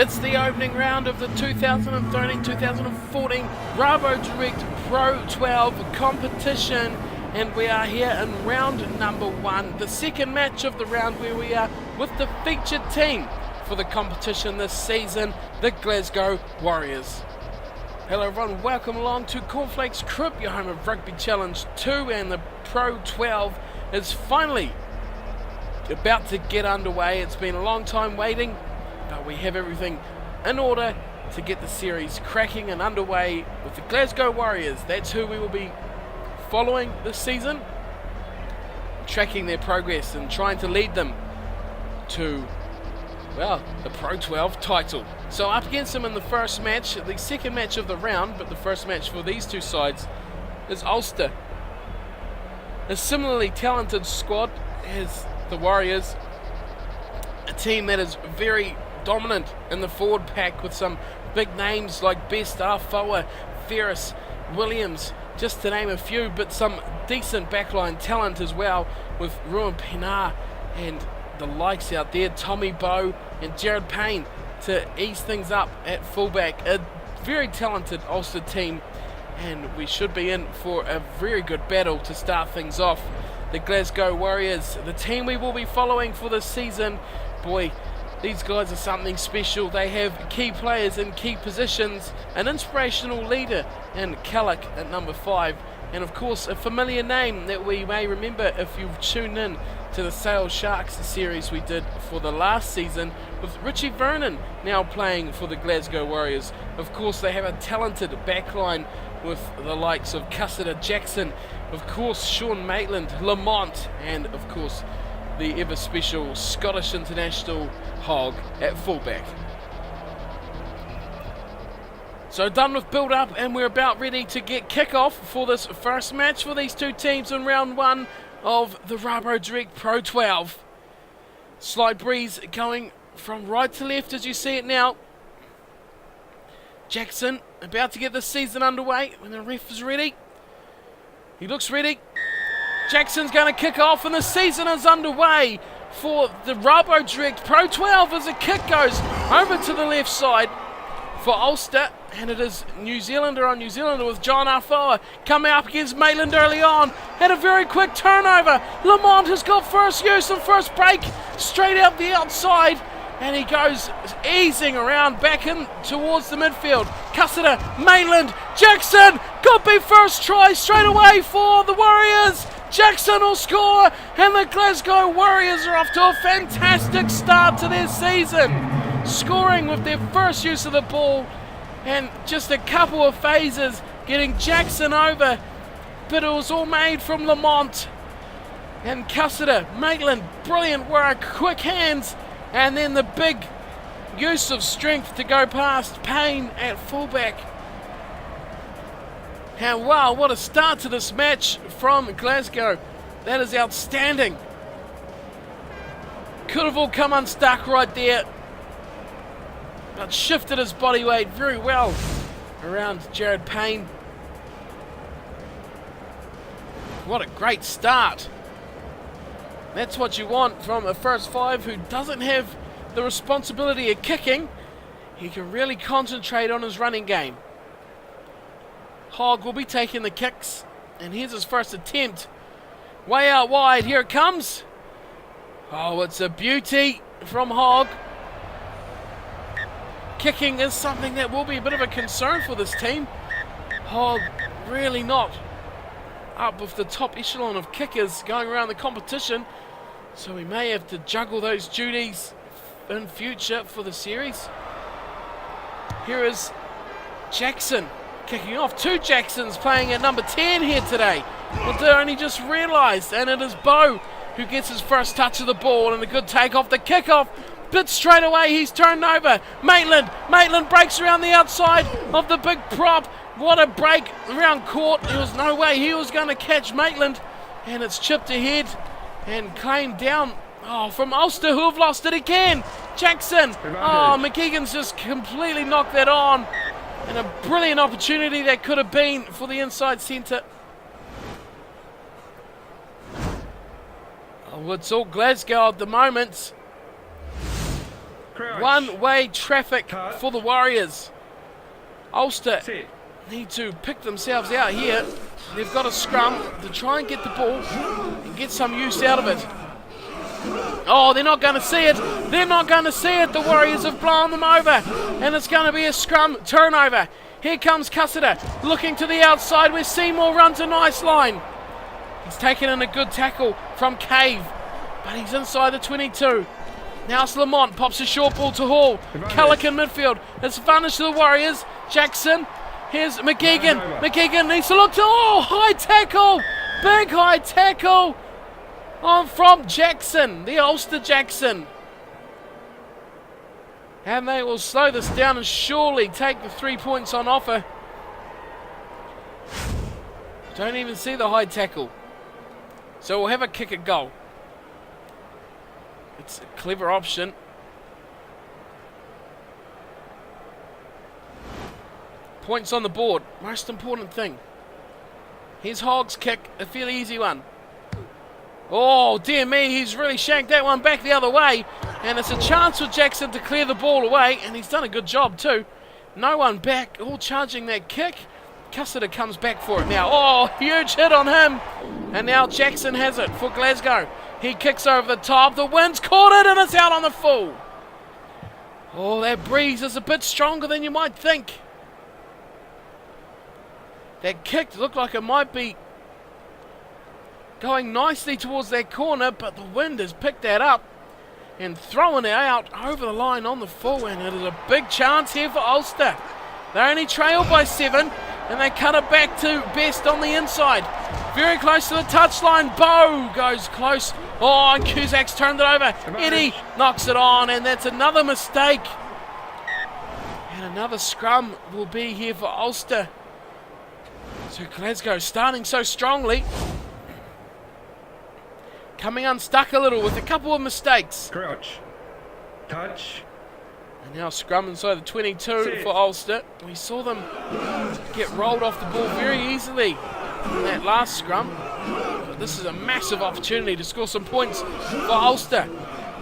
It's the opening round of the 2013-2014 Rabodirect Pro 12 competition, and we are here in round number 1, the second match of the round, where we are with the featured team for the competition this season, the Glasgow Warriors. Hello everyone, welcome along to Cornflakes Crib, your home of Rugby Challenge 2, and the Pro 12 is finally about to get underway. It's been a long time waiting, but we have everything in order to get the series cracking and underway with the Glasgow Warriors. That's who we will be following this season, tracking their progress and trying to lead them to, well, the Pro 12 title. So up against them in the first match, the second match of the round, but the first match for these two sides, is Ulster. A similarly talented squad as the Warriors, a team that is very dominant in the forward pack with some big names like Best, Afoa, Ferris, Williams, just to name a few, but some decent backline talent as well with Ruan Pinar and the likes out there, Tommy Bowe and Jared Payne to ease things up at fullback. A very talented Ulster team, and we should be in for a very good battle to start things off. The Glasgow Warriors, the team we will be following for this season. Boy, these guys are something special. They have key players in key positions, an inspirational leader in Callick at number 5, and of course a familiar name that we may remember if you've tuned in to the Sale Sharks series we did for the last season with Richie Vernon now playing for the Glasgow Warriors. Of course they have a talented backline with the likes of Cussiter, Jackson, of course Sean Maitland, Lamont, and of course the ever special Scottish international Hogg at fullback. So done with build up, and we're about ready to get kick-off for this first match for these two teams in round 1 of the Rabodirect Pro 12. Slight breeze going from right to left as you see it now. Jackson about to get the season underway when the ref is ready. He looks ready. Jackson's going to kick off and the season is underway for the Rabodirect Pro 12 as the kick goes over to the left side for Ulster, and it is New Zealander on New Zealander with John Afoa coming up against Maitland early on. Had a very quick turnover. Lamont has got first use and first break straight out the outside, and he goes easing around back in towards the midfield. Cussiter, Maitland, Jackson, could be first try straight away for the Warriors. Jackson will score, and the Glasgow Warriors are off to a fantastic start to their season, scoring with their first use of the ball and just a couple of phases getting Jackson over, but it was all made from Lamont and Cussiter. Maitland, brilliant work, quick hands, and then the big use of strength to go past Payne at fullback. And wow, what a start to this match from Glasgow. That is outstanding. Could have all come unstuck right there, but shifted his body weight very well around Jared Payne. What a great start. That's what you want from a first 5 who doesn't have the responsibility of kicking. He can really concentrate on his running game. Hogg will be taking the kicks, and here's his first attempt. Way out wide, here it comes. Oh, it's a beauty from Hogg. Kicking is something that will be a bit of a concern for this team. Hogg really not up with the top echelon of kickers going around the competition, so we may have to juggle those duties in future for the series. Here is Jackson kicking off. 2 Jacksons playing at number 10 here today. But they only just realised, and it is Bowe who gets his first touch of the ball, and a good take off the kickoff. But straight away he's turned over. Maitland breaks around the outside of the big prop. What a break around court. There was no way he was going to catch Maitland, and it's chipped ahead and claimed down from Ulster, who have lost it again. Jackson. Oh, McGeegan's just completely knocked that on, and a brilliant opportunity that could have been for the inside centre. Oh, it's all Glasgow at the moment. One-way traffic for the Warriors. Ulster need to pick themselves out here. They've got a scrum to try and get the ball and get some use out of it. Oh, they're not going to see it. They're not going to see it. The Warriors have blown them over. And it's going to be a scrum turnover. Here comes Cussiter looking to the outside where Seymour runs a nice line. He's taken in a good tackle from Cave, but he's inside the 22. Now it's Lamont, pops a short ball to Hall. Cullick in midfield. It's advantage to the Warriors. Jackson. Here's McGeegan. McGeegan needs to look to... Oh, high tackle. Big high tackle on from Jackson, the Ulster Jackson. And they will slow this down and surely take the 3 points on offer. Don't even see the high tackle. So we'll have a kick at goal. It's a clever option. Points on the board. Most important thing. Here's Hogg's kick. A fairly easy one. Oh, dear me. He's really shanked that one back the other way. And it's a chance for Jackson to clear the ball away. And he's done a good job too. No one back. All charging that kick. Cussiter comes back for it now. Oh, huge hit on him. And now Jackson has it for Glasgow. He kicks over the top. The wind's caught it and it's out on the full. Oh, that breeze is a bit stronger than you might think. That kick looked like it might be going nicely towards that corner, but the wind has picked that up and throwing it out over the line on the full, and it is a big chance here for Ulster. They only trail by 7, and they cut it back to Best on the inside. Very close to the touchline. Bow goes close. Oh, and Cusack's turned it over. Eddie knocks it on, and that's another mistake. And another scrum will be here for Ulster. So Glasgow starting so strongly. Coming unstuck a little with a couple of mistakes. Crouch. Touch. And now scrum inside the 22 for Ulster. We saw them get rolled off the ball very easily in that last scrum. But this is a massive opportunity to score some points for Ulster.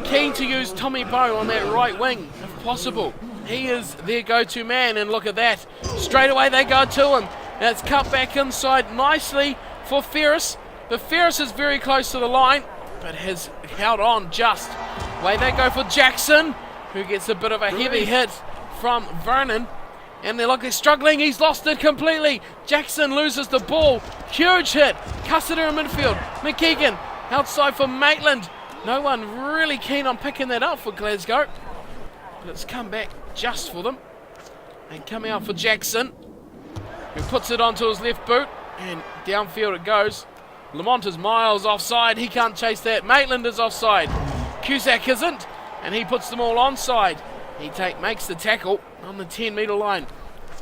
Keen to use Tommy Bowe on that right wing if possible. He is their go-to man, and look at that. Straight away they go to him. And it's cut back inside nicely for Ferris. But Ferris is very close to the line, but has held on just. Away they go for Jackson, who gets a bit of a heavy hit from Vernon. And they're struggling. He's lost it completely. Jackson loses the ball. Huge hit. Cussiter in midfield. McKeegan outside for Maitland. No one really keen on picking that up for Glasgow. But it's come back just for them. And coming out for Jackson, who puts it onto his left boot. And downfield it goes. Lamont is miles offside. He can't chase that. Maitland is offside. Cusack isn't. And he puts them all onside. He makes the tackle on the 10-metre line.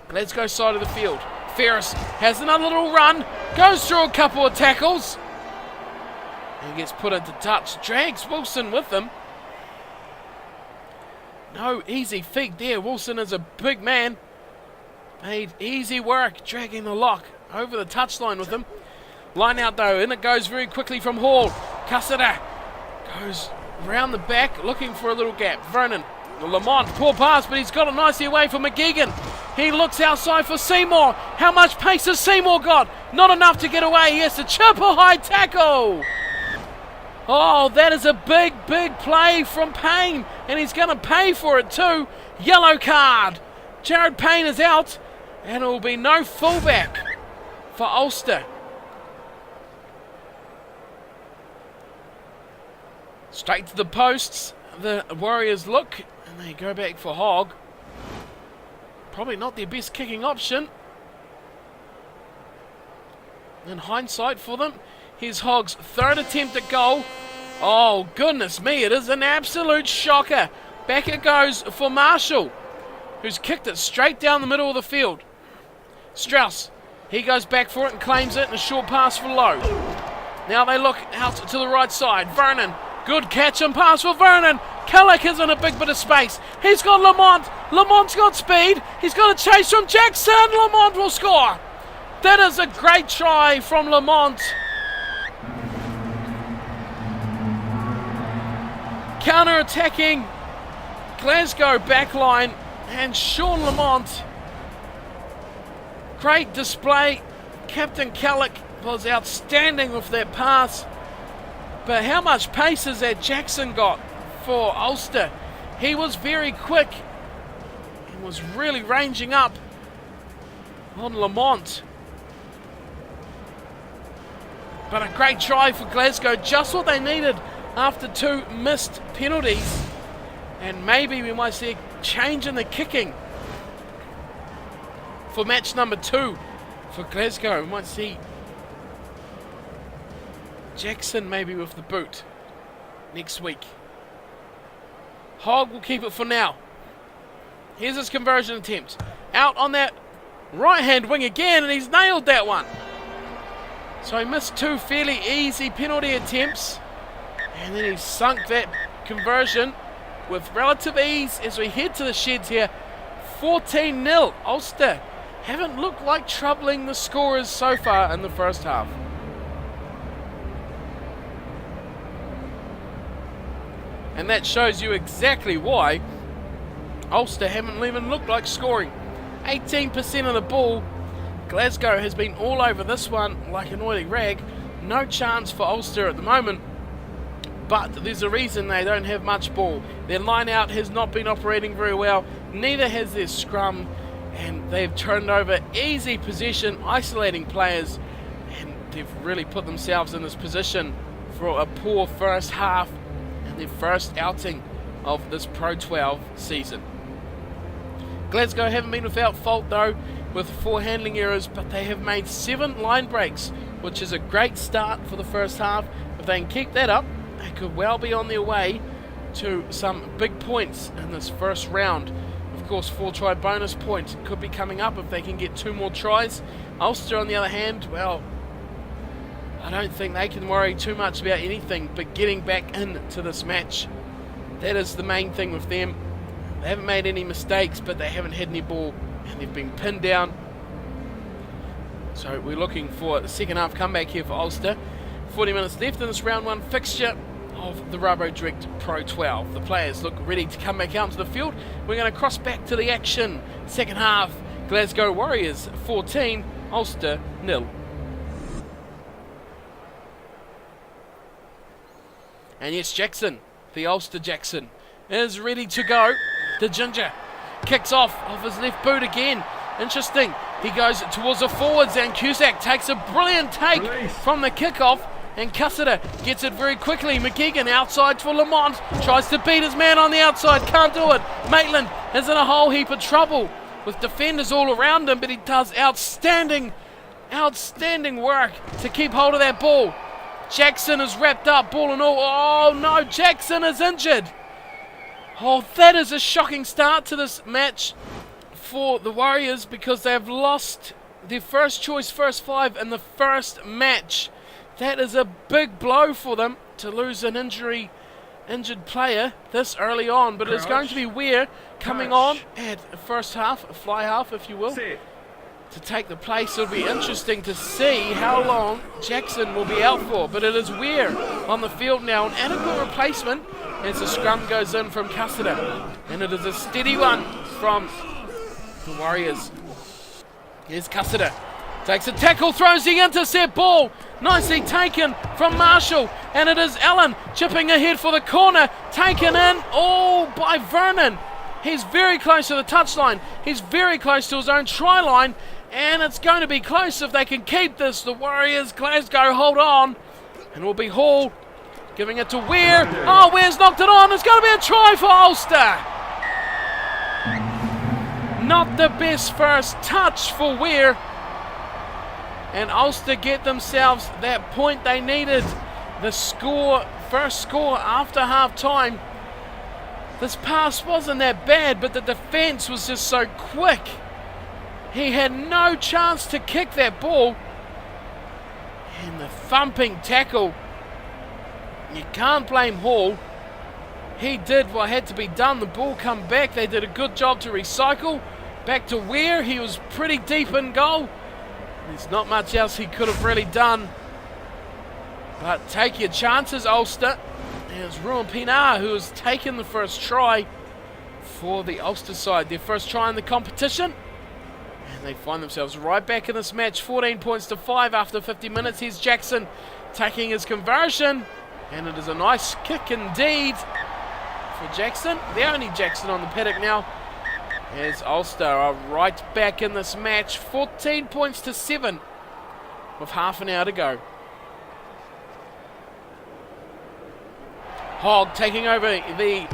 Glasgow side of the field. Ferris has another little run. Goes through a couple of tackles. And gets put into touch. Drags Wilson with him. No easy feat there. Wilson is a big man. Made easy work dragging the lock over the touchline with him. Line out though, and it goes very quickly from Hall. Cussiter goes round the back looking for a little gap. Vernon, Lamont, poor pass, but he's got it nicely away from McGeegan. He looks outside for Seymour. How much pace has Seymour got? Not enough to get away. He has to chip a high tackle. Oh, that is a big, big play from Payne, and he's going to pay for it too. Yellow card. Jared Payne is out, and it will be no fullback for Ulster. Straight to the posts, the Warriors look, and they go back for Hogg. Probably not their best kicking option. In hindsight for them, here's Hogg's third attempt at goal. Oh, goodness me, it is an absolute shocker. Back it goes for Marshall, who's kicked it straight down the middle of the field. Strauss, he goes back for it and claims it, and a short pass for Lowe. Now they look out to the right side. Vernon. Good catch and pass for Vernon. Cullick is in a big bit of space. He's got Lamont. Lamont's got speed. He's got a chase from Jackson. Lamont will score. That is a great try from Lamont. Counter-attacking Glasgow backline and Sean Lamont. Great display. Captain Kellick was outstanding with that pass. But how much pace has that Jackson got for Ulster? He was very quick. He was really ranging up on Lamont. But a great try for Glasgow, just what they needed after 2 missed penalties. And maybe we might see a change in the kicking for match number 2 for Glasgow. We might see Jackson maybe with the boot next week. Hogg will keep it for now. Here's his conversion attempt. Out on that right-hand wing again, and he's nailed that one. So he missed 2 fairly easy penalty attempts, and then he sunk that conversion with relative ease as we head to the sheds here. 14-0. Ulster haven't looked like troubling the scorers so far in the first half. And that shows you exactly why Ulster haven't even looked like scoring. 18% of the ball. Glasgow has been all over this one like an oily rag. No chance for Ulster at the moment. But there's a reason they don't have much ball. Their line out has not been operating very well. Neither has their scrum. And they've turned over easy possession, isolating players. And they've really put themselves in this position for a poor first half and their first outing of this Pro 12 season. Glasgow haven't been without fault though, with 4 handling errors, but they have made 7 line breaks, which is a great start for the first half. If they can keep that up, they could well be on their way to some big points in this first round. Of course, 4-try bonus point could be coming up if they can get 2 more tries. Ulster, on the other hand, well, I don't think they can worry too much about anything but getting back into this match. That is the main thing with them. They haven't made any mistakes, but they haven't had any ball, and they've been pinned down. So we're looking for the second half comeback here for Ulster. 40 minutes left in this round 1 fixture of the Rabodirect Pro 12. The players look ready to come back out into the field. We're going to cross back to the action. Second half, Glasgow Warriors 14, Ulster 0. And yes, Jackson, the Ulster Jackson, is ready to go. The Ginger kicks off his left boot again. Interesting. He goes towards the forwards, and Cusack takes a brilliant take from the kickoff, and Cussiter gets it very quickly. McGeegan outside for Lamont, tries to beat his man on the outside, can't do it. Maitland is in a whole heap of trouble with defenders all around him, but he does outstanding work to keep hold of that ball. Jackson is wrapped up, ball and all. Oh no, Jackson is injured. Oh, that is a shocking start to this match for the Warriors, because they've lost their first choice, first 5 in the first match. That is a big blow for them to lose an injured player this early on. But it's going to be Weir coming on at first half, a fly half if you will, to take the place. It'll be interesting to see how long Jackson will be out for. But it is Weir on the field now, an adequate replacement as the scrum goes in from Cussiter. And it is a steady one from the Warriors. Here's Cussiter. Takes a tackle, throws the intercept ball. Nicely taken from Marshall. And it is Allen chipping ahead for the corner. Taken in, oh, by Vernon. He's very close to the touchline. He's very close to his own try line. And it's going to be close if they can keep this. The Warriors, Glasgow, hold on. And it will be Hall giving it to Weir. Oh, Weir's knocked it on. It's going to be a try for Ulster. Not the best first touch for Weir. And Ulster get themselves that point they needed. The score, first score after half time. This pass wasn't that bad, but the defence was just so quick. He had no chance to kick that ball. And the thumping tackle, you can't blame Hall. He did what had to be done. The ball come back. They did a good job to recycle. Back to Weir. He was pretty deep in goal. There's not much else he could have really done. But take your chances, Ulster. And it's Ruan Pinar who has taken the first try. for the Ulster side. Their first try in the competition. And they find themselves right back in this match. 14 points to 5 after 50 minutes. Here's Jackson taking his conversion. And it is a nice kick indeed for Jackson. The only Jackson on the paddock now. As Ulster are right back in this match. 14 points to 7 with half an hour to go. Hogg taking over the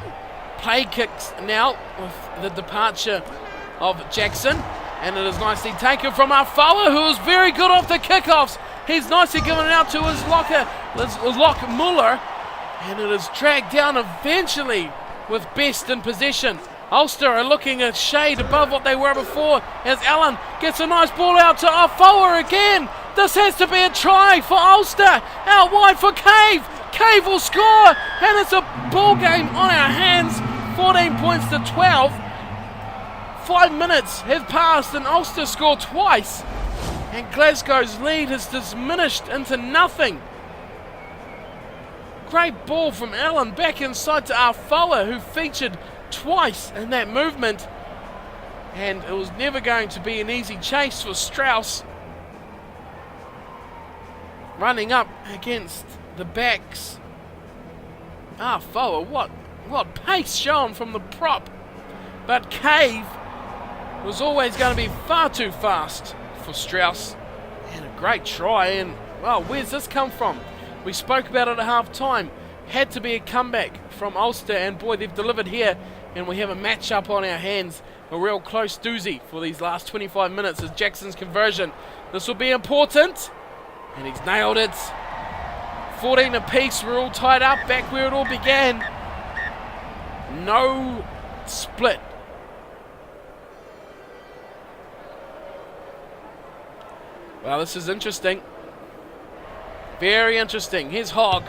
play kicks now with the departure of Jackson. And it is nicely taken from Afoa, who is very good off the kickoffs. He's nicely given it out to his lock Muller. And it is dragged down eventually with Best in possession. Ulster are looking a shade above what they were before as Allen gets a nice ball out to Afoa again. This has to be a try for Ulster. Out wide for Cave. Cave will score, and it's a ball game on our hands. 14 points to 12. 5 minutes have passed and Ulster scored twice. And Glasgow's lead has diminished into nothing. Great ball from Allen back inside to Afoa, who featured twice in that movement. And it was never going to be an easy chase for Strauss. Running up against the backs. Afoa, what pace shown from the prop. But Cave was always going to be far too fast for Strauss. And a great try. And, well, where's this come from? We spoke about it at half time. Had to be a comeback from Ulster. And, boy, they've delivered here. And we have a match-up on our hands. A real close doozy for these last 25 minutes as Jackson's conversion. This will be important. And he's nailed it. 14 apiece. We're all tied up back where it all began. No split. Well, this is interesting. Very interesting. Here's Hogg.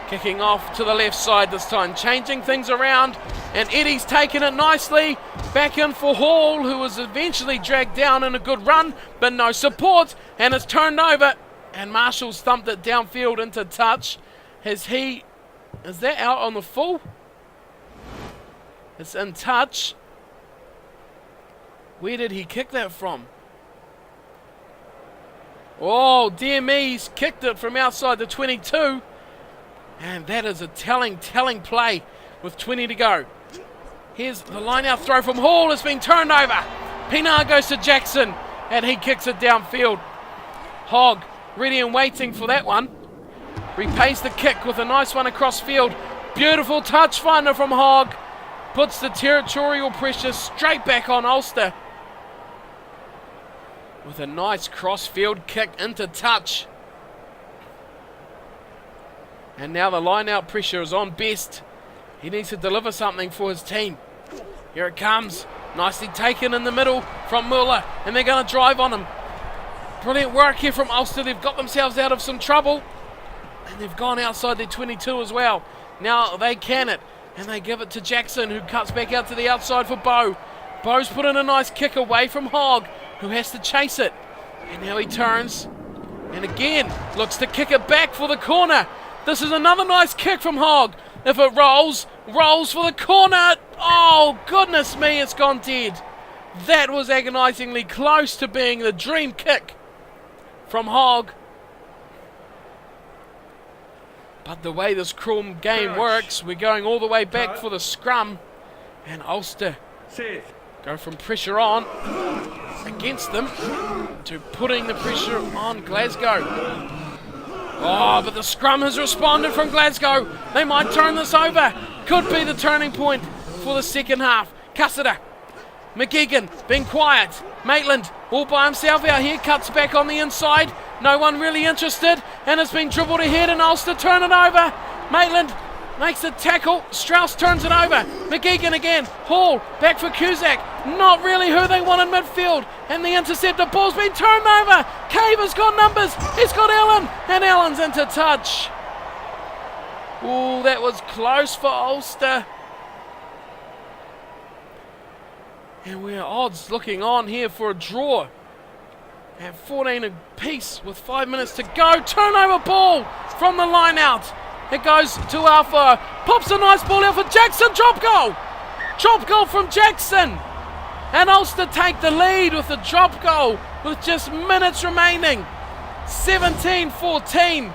Kicking off to the left side this time. Changing things around. And Eddie's taken it nicely. Back in for Hall, who was eventually dragged down in a good run. But no support. And it's turned over. And Marshall's thumped it downfield into touch. Is that out on the full? It's in touch. Where did he kick that from? Oh, dear me, he's kicked it from outside the 22. And that is a telling play with 20 to go. Here's the line-out throw from Hall. It's been turned over. Pinar goes to Jackson, and he kicks it downfield. Hogg ready and waiting for that one. Repays the kick with a nice one across field. Beautiful touch finder from Hogg. Puts the territorial pressure straight back on Ulster. With a nice cross-field kick into touch. And now the line-out pressure is on Best. He needs to deliver something for his team. Here it comes. Nicely taken in the middle from Muller. And they're going to drive on him. Brilliant work here from Ulster. They've got themselves out of some trouble. And they've gone outside their 22 as well. Now they can it. And they give it to Jackson, who cuts back out to the outside for Bow. Bow's put in a nice kick away from Hogg, who has to chase it. And now he turns. And again, looks to kick it back for the corner. This is another nice kick from Hogg. If it rolls for the corner. Oh, goodness me, it's gone dead. That was agonisingly close to being the dream kick from Hogg. But the way this cruel game works, we're going all the way back for the scrum. And Ulster go from pressure on against them to putting the pressure on Glasgow. Oh, but the scrum has responded from Glasgow. They might turn this over. Could be the turning point for the second half. Cassida. McGeegan being quiet. Maitland all by himself out here. Cuts back on the inside. No one really interested. And it's been dribbled ahead and Ulster turn it over. Maitland makes a tackle. Strauss turns it over. McGeegan again. Hall back for Cusack. Not really who they want in midfield. And the interceptor ball's been turned over. Cave has got numbers. He's got Allen. And Allen's into touch. Ooh, that was close for Ulster. And we're odds looking on here for a draw. At 14 apiece with 5 minutes to go. Turnover ball from the line out. It goes to Alpha. Pops a nice ball out for Jackson. Drop goal. Drop goal from Jackson. And Ulster take the lead with a drop goal with just minutes remaining. 17-14.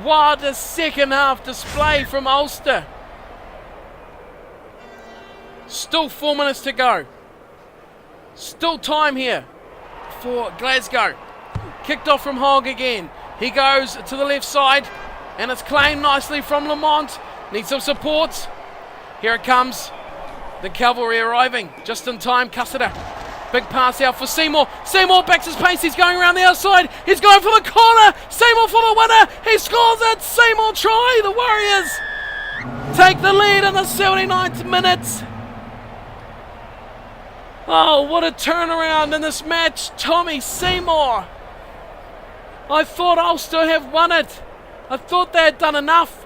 What a second half display from Ulster. Still 4 minutes to go. Still time here for Glasgow. Kicked off from Hogg again. He goes to the left side and it's claimed nicely from Lamont. Needs some support. Here it comes. The cavalry arriving just in time. Cussiter. Big pass out for Seymour. Seymour backs his pace. He's going around the outside. He's going for the corner. Seymour for the winner. He scores it. Seymour try. The Warriors take the lead in the 79th minute. Oh, what a turnaround in this match. Tommy Seymour. I thought Ulster have won it. I thought they had done enough.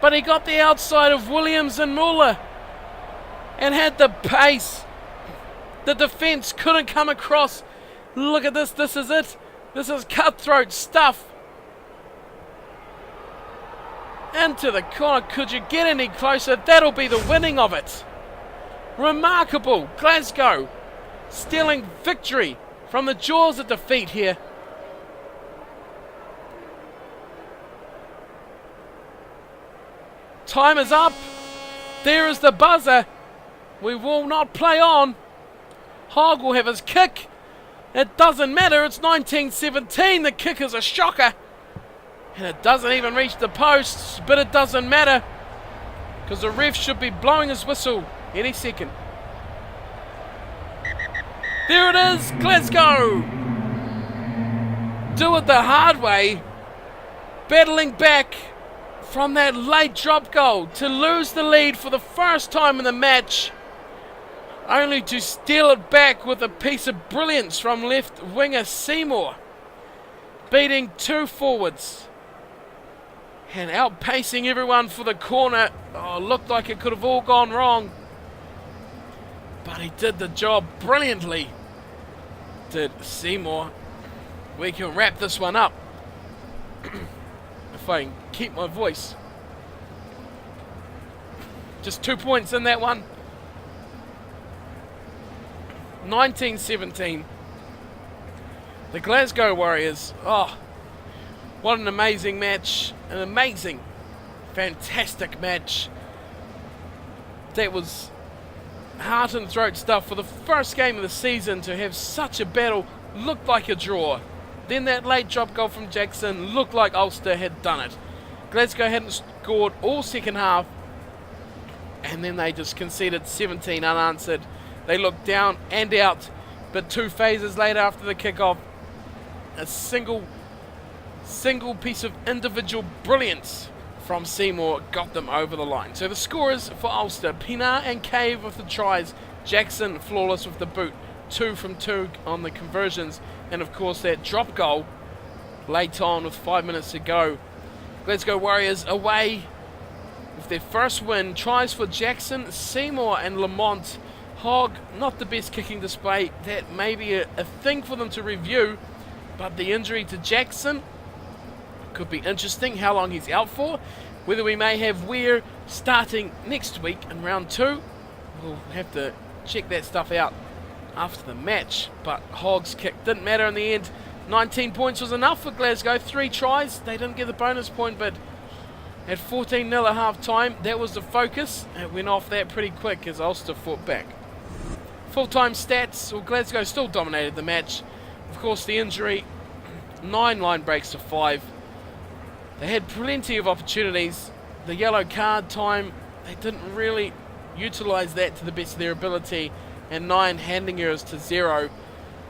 But he got the outside of Williams and Muller and had the pace. The defence couldn't come across. Look at this. This is it. This is cutthroat stuff. Into the corner. Could you get any closer? That'll be the winning of it. Remarkable. Glasgow stealing victory from the jaws of defeat here. Time is up. There is the buzzer. We will not play on. Hogg will have his kick. It doesn't matter. It's 1917. The kick is a shocker. And it doesn't even reach the posts. But it doesn't matter. Because the ref should be blowing his whistle any second. There it is. Glasgow. Do it the hard way. Battling back from that late drop goal to lose the lead for the first time in the match, only to steal it back with a piece of brilliance from left winger Seymour, beating two forwards and outpacing everyone for the corner. Oh, looked like it could have all gone wrong, but he did the job brilliantly, did Seymour. We can wrap this one up. If I can keep my voice. Just 2 points in that one. 1917. The Glasgow Warriors. Oh, what an amazing match. An amazing, fantastic match. That was heart and throat stuff for the first game of the season to have such a battle. Looked like a draw. Then that late drop goal from Jackson looked like Ulster had done it. Glasgow hadn't scored all second half, and then they just conceded 17 unanswered. They looked down and out, but 2 phases later after the kickoff, a single piece of individual brilliance from Seymour got them over the line. So the scorers for Ulster: Pienaar and Cave with the tries, Jackson flawless with the boot, 2 from 2 on the conversions, and of course that drop goal late on with 5 minutes to go. Glasgow Warriors away with their first win. Tries for Jackson, Seymour and Lamont. Hogg, not the best kicking display. That may be a thing for them to review, but the injury to Jackson could be interesting, how long he's out for. Whether we may have Weir starting next week in round 2, we'll have to check that stuff out after the match. But Hogg's kick didn't matter in the end. 19 points was enough for Glasgow. 3 tries. They didn't get the bonus point, but at 14-0 at half time, that was the focus. It went off that pretty quick as Ulster fought back. Full-time stats. Well, Glasgow still dominated the match. Of course, the injury, 9 line breaks to 5. They had plenty of opportunities. The yellow card time, they didn't really utilise that to the best of their ability. And 9 handing errors to 0.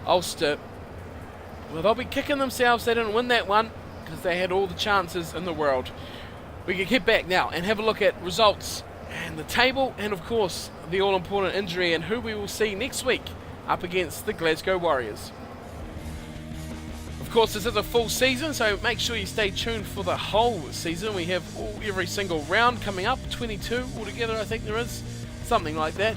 Ulster, well, they'll be kicking themselves they didn't win that one, because they had all the chances in the world. We can get back now and have a look at results and the table, and of course the all-important injury and who we will see next week up against the Glasgow Warriors. Of course, this is a full season, so make sure you stay tuned for the whole season. We have every single round coming up, 22 altogether I think there is, something like that.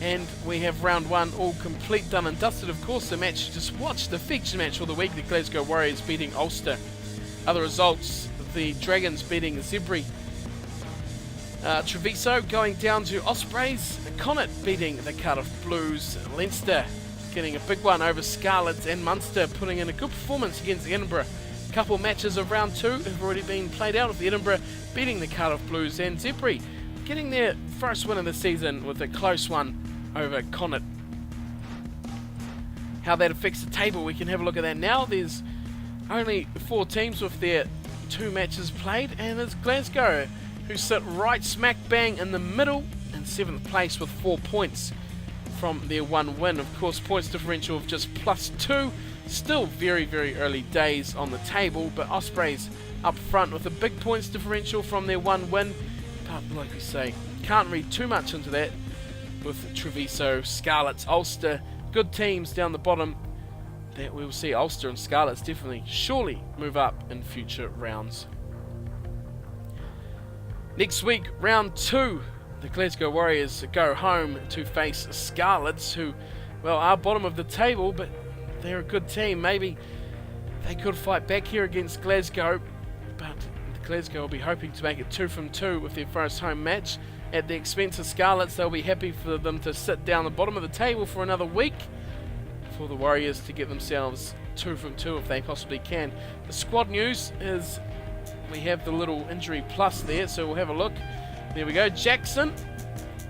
And we have round 1 all complete, done and dusted. Of course, the match, just watch the feature match of the week, the Glasgow Warriors beating Ulster. Other results, the Dragons beating Zebri. Treviso going down to Ospreys. Connacht beating the Cardiff Blues. Leinster getting a big one over Scarlets, and Munster putting in a good performance against Edinburgh. A couple matches of round 2 have already been played out, with Edinburgh beating the Cardiff Blues, and Zebri getting their first win of the season with a close one over Connacht. How that affects the table, we can have a look at that now. There's only 4 teams with their 2 matches played, and it's Glasgow who sit right smack bang in the middle in 7th place with 4 points from their 1 win. Of course, points differential of just +2. Still very, very early days on the table, but Ospreys up front with a big points differential from their 1 win. But like we say, can't read too much into that with Treviso, Scarlets, Ulster. Good teams down the bottom that we will see. Ulster and Scarlets definitely surely move up in future rounds. Next week, round 2, the Glasgow Warriors go home to face Scarlets, who, well, are bottom of the table, but they're a good team. Maybe they could fight back here against Glasgow, but Glasgow will be hoping to make it 2 from 2 with their first home match. At the expense of Scarlets, they'll be happy for them to sit down the bottom of the table for another week, for the Warriors to get themselves 2 from 2 if they possibly can. The squad news is we have the little injury plus there, so we'll have a look. There we go. Jackson,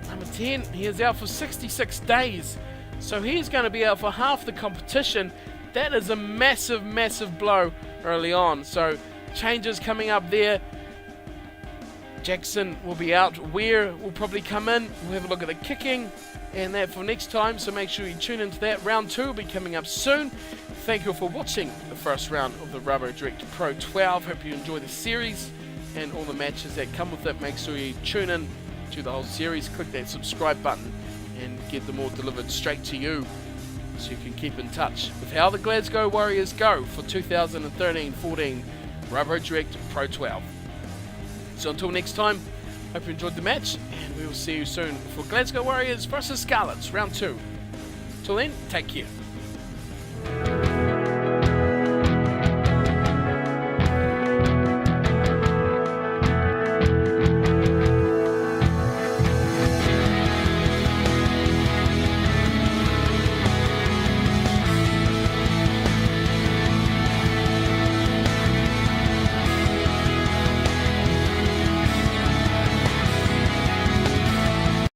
number 10, he is out for 66 days. So he's going to be out for half the competition. That is a massive, massive blow early on. So changes coming up there. Jackson will be out. Weir will probably come in. We'll have a look at the kicking and that for next time. So make sure you tune into that. Round 2 will be coming up soon. Thank you for watching the first round of the Rabodirect Pro 12. Hope you enjoy the series and all the matches that come with it. Make sure you tune in to the whole series. Click that subscribe button and get them all delivered straight to you, so you can keep in touch with how the Glasgow Warriors go for 2013-14 Rabodirect Pro 12. So until next time, hope you enjoyed the match, and we will see you soon for Glasgow Warriors versus Scarlets round 2. Till then, take care.